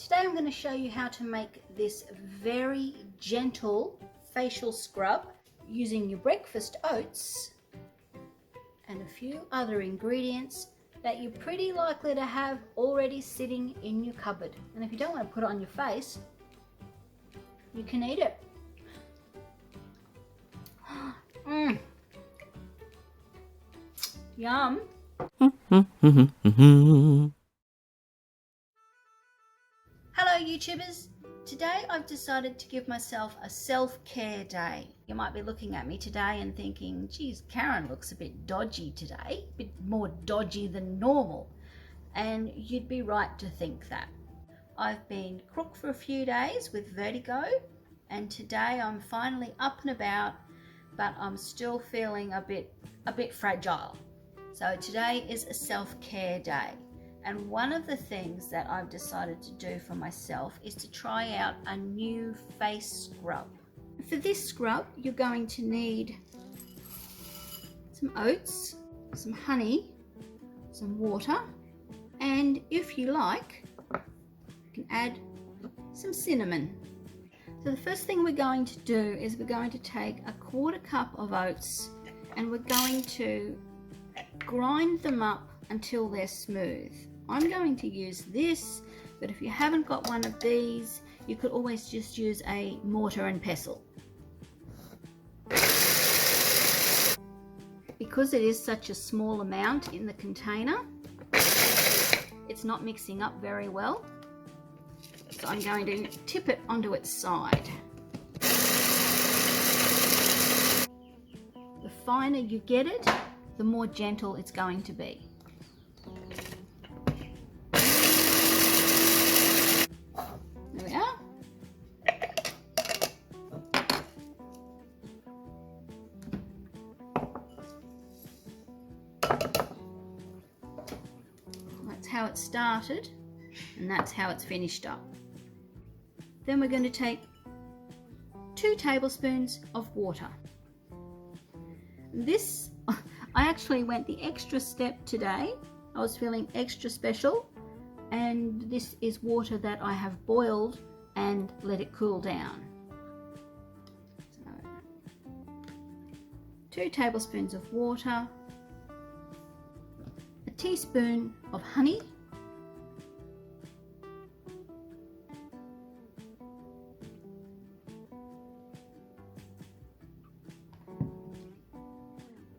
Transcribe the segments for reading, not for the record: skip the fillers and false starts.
Today I'm going to show you how to make this very gentle facial scrub using your breakfast oats and a few other ingredients that you're pretty likely to have already sitting in your cupboard. And if you don't want to put it on your face, you can eat it. Yum. Hello YouTubers, today I've decided to give myself a self-care day. You might be looking at me today and thinking, geez, Karen looks a bit dodgy today, a bit more dodgy than normal. And you'd be right to think that. I've been crook for a few days with vertigo, and today I'm finally up and about, but I'm still feeling a bit fragile. So today is a self-care day. And one of the things that I've decided to do for myself is to try out a new face scrub. For this scrub, you're going to need some oats, some honey, some water, and if you like, you can add some cinnamon. So the first thing we're going to do is we're going to take a 1/4 cup of oats and we're going to grind them up until they're smooth. I'm going to use this, but if you haven't got one of these, you could always just use a mortar and pestle. Because it is such a small amount in the container, it's not mixing up very well. So I'm going to tip it onto its side. The finer you get it, the more gentle it's going to be. There we are. That's how it started, and that's how it's finished up. Then we're going to take 2 tablespoons of water. This, I actually went the extra step today. I was feeling extra special, and this is water that I have boiled and let it cool down. So, 2 tablespoons of water, a teaspoon of honey,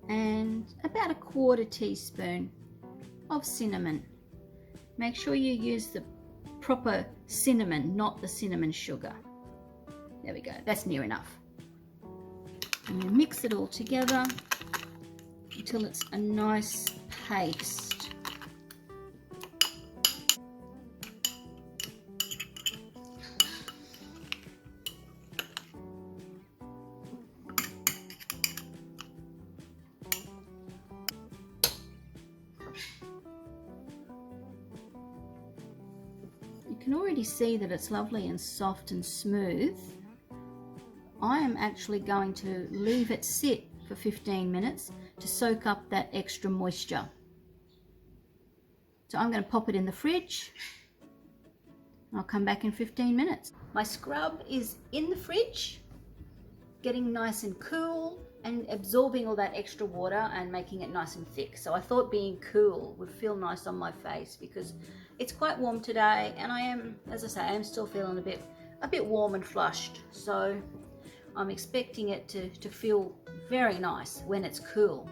and about a 1/4 teaspoon of cinnamon. Make sure you use the proper cinnamon, not the cinnamon sugar. There we go, that's near enough. And you mix it all together until it's a nice paste. You can already see that it's lovely and soft and smooth. I am actually going to leave it sit for 15 minutes to soak up that extra moisture. So I'm going to pop it in the fridge. I'll come back in 15 minutes. My scrub is in the fridge, getting nice and cool and absorbing all that extra water and making it nice and thick. So I thought being cool would feel nice on my face because it's quite warm today, and I am, as I say, I am still feeling a bit warm and flushed. So I'm expecting it to feel very nice when it's cool.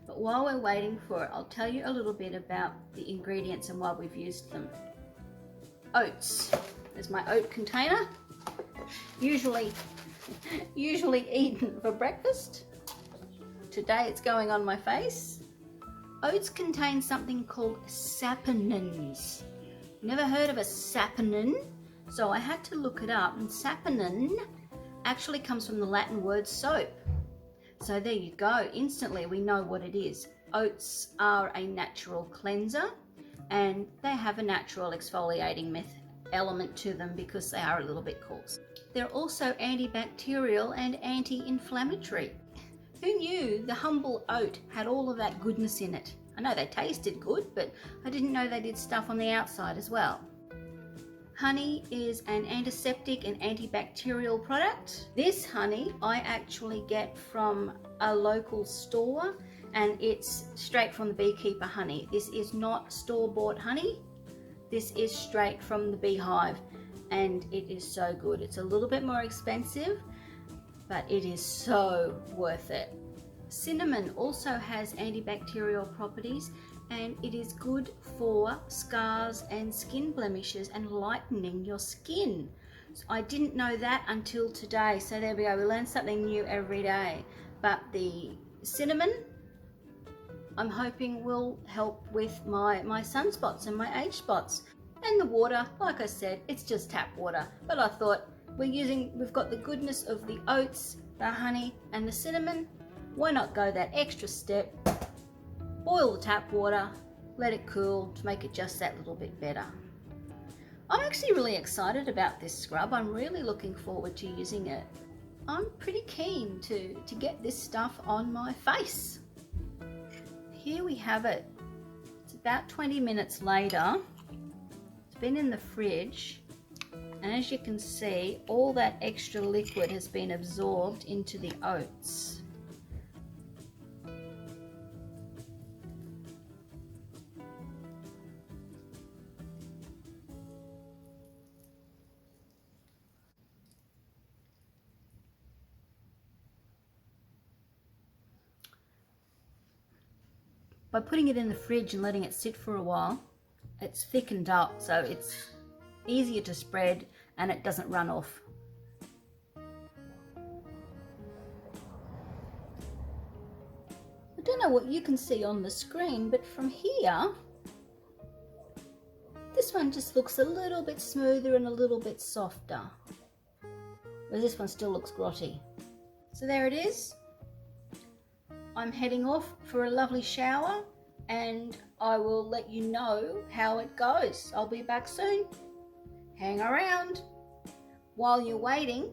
But while we're waiting for it, I'll tell you a little bit about the ingredients and why we've used them. Oats. There's my oat container. Usually eaten for breakfast. Today it's going on my face. Oats contain something called saponins. Never heard of a saponin? So I had to look it up, and saponin actually comes from the Latin word soap. So there you go, instantly we know what it is. Oats are a natural cleanser, and they have a natural exfoliating element to them because they are a little bit coarse. They're also antibacterial and anti-inflammatory. Who knew the humble oat had all of that goodness in it? I know they tasted good, but I didn't know they did stuff on the outside as well. Honey is an antiseptic and antibacterial product. This honey I actually get from a local store, and it's straight from the beekeeper honey. This is not store-bought honey. This is straight from the beehive, and it is so good. It's a little bit more expensive, but it is so worth it. Cinnamon also has antibacterial properties, and it is good for scars and skin blemishes and lightening your skin. So I didn't know that until today. So there we go, we learn something new every day. But the cinnamon, I'm hoping will help with my sunspots and my age spots. And the water, like I said, it's just tap water. But I thought we've got the goodness of the oats, the honey and the cinnamon. Why not go that extra step? Boil the tap water, let it cool to make it just that little bit better. I'm actually really excited about this scrub. I'm really looking forward to using it. I'm pretty keen to get this stuff on my face. Here we have it. It's about 20 minutes later. It's been in the fridge, and as you can see, all that extra liquid has been absorbed into the oats. By putting it in the fridge and letting it sit for a while, it's thickened up, so it's easier to spread and it doesn't run off. I don't know what you can see on the screen, but from here, this one just looks a little bit smoother and a little bit softer. Whereas this one still looks grotty. So there it is. I'm heading off for a lovely shower, and I will let you know how it goes. I'll be back soon. Hang around. While you're waiting,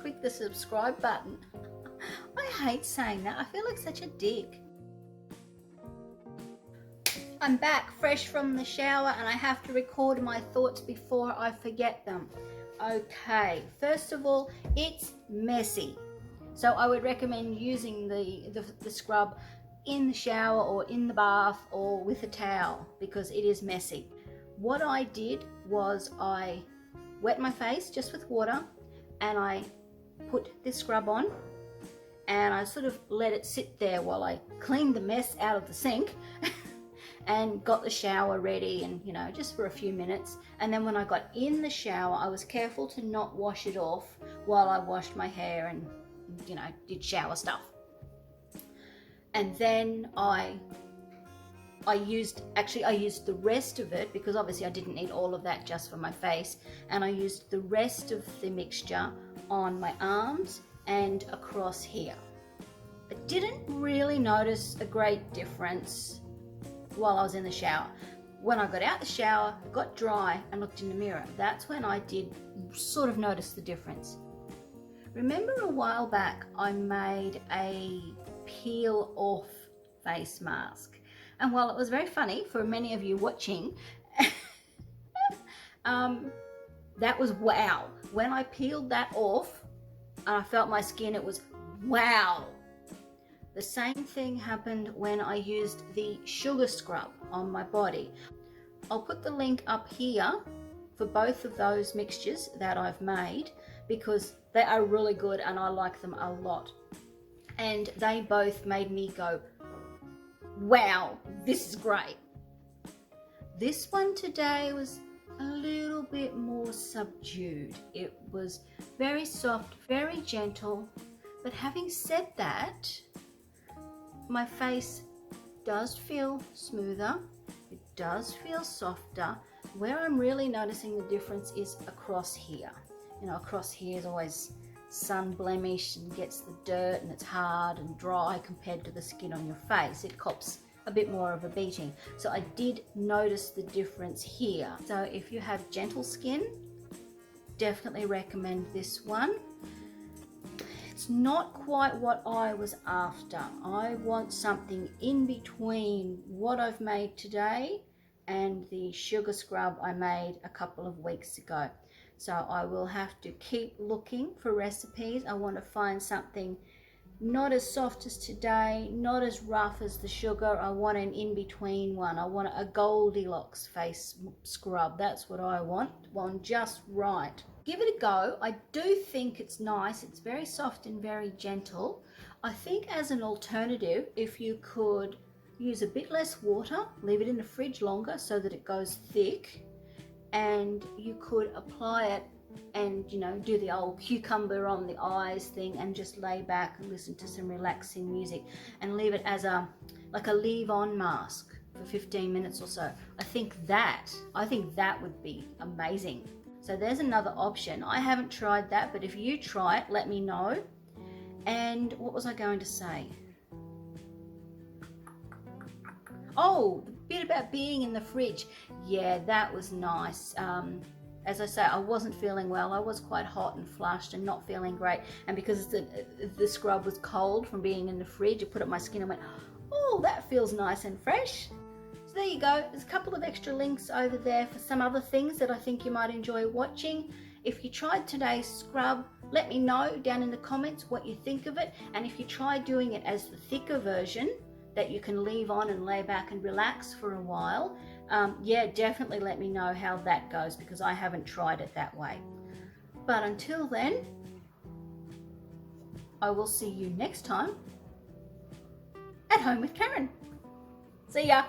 click the subscribe button. I hate saying that. I feel like such a dick. I'm back fresh from the shower, and I have to record my thoughts before I forget them. Okay, first of all, it's messy. So I would recommend using the scrub in the shower or in the bath or with a towel, because it is messy. What I did was I wet my face just with water, and I put this scrub on, and I sort of let it sit there while I cleaned the mess out of the sink and got the shower ready, and just for a few minutes. And then when I got in the shower, I was careful to not wash it off while I washed my hair and did shower stuff. And then I used the rest of it, because obviously I didn't need all of that just for my face, and I used the rest of the mixture on my arms and across here. I didn't really notice a great difference while I was in the shower. When I got out the shower, got dry and looked in the mirror, that's when I did sort of notice the difference. Remember a while back I made a peel off face mask, and while it was very funny for many of you watching, that was wow. When I peeled that off and I felt my skin, it was wow. The same thing happened when I used the sugar scrub on my body. I'll put the link up here for both of those mixtures that I've made, because they are really good and I like them a lot. And they both made me go, wow, this is great. This one today was a little bit more subdued. It was very soft, very gentle. But having said that, my face does feel smoother. It does feel softer. Where I'm really noticing the difference is across here. Across here is always sun blemish and gets the dirt, and it's hard and dry compared to the skin on your face. It cops a bit more of a beating. So I did notice the difference here. So if you have gentle skin, definitely recommend this one. It's not quite what I was after. I want something in between what I've made today and the sugar scrub I made a couple of weeks ago. So I will have to keep looking for recipes. I want to find something not as soft as today, not as rough as the sugar. I want an in-between one. I want a Goldilocks face scrub. That's what I want, one just right. Give it a go. I do think it's nice. It's very soft and very gentle. I think as an alternative, if you could use a bit less water, leave it in the fridge longer so that it goes thick, and you could apply it and, you know, do the old cucumber on the eyes thing and just lay back and listen to some relaxing music and leave it as a like a leave-on mask for 15 minutes or so. I think that would be amazing. So there's another option. I haven't tried that, but if you try it, let me know. And what was I going to say? Oh, the bit about being in the fridge. Yeah, that was nice. As I say, I wasn't feeling well. I was quite hot and flushed and not feeling great. And because the scrub was cold from being in the fridge, I put it on my skin and went, oh, that feels nice and fresh. So there you go. There's a couple of extra links over there for some other things that I think you might enjoy watching. If you tried today's scrub, let me know down in the comments what you think of it. And if you try doing it as the thicker version that you can leave on and lay back and relax for a while, yeah, definitely let me know how that goes, because I haven't tried it that way. But until then, I will see you next time at Home with Karen. See ya.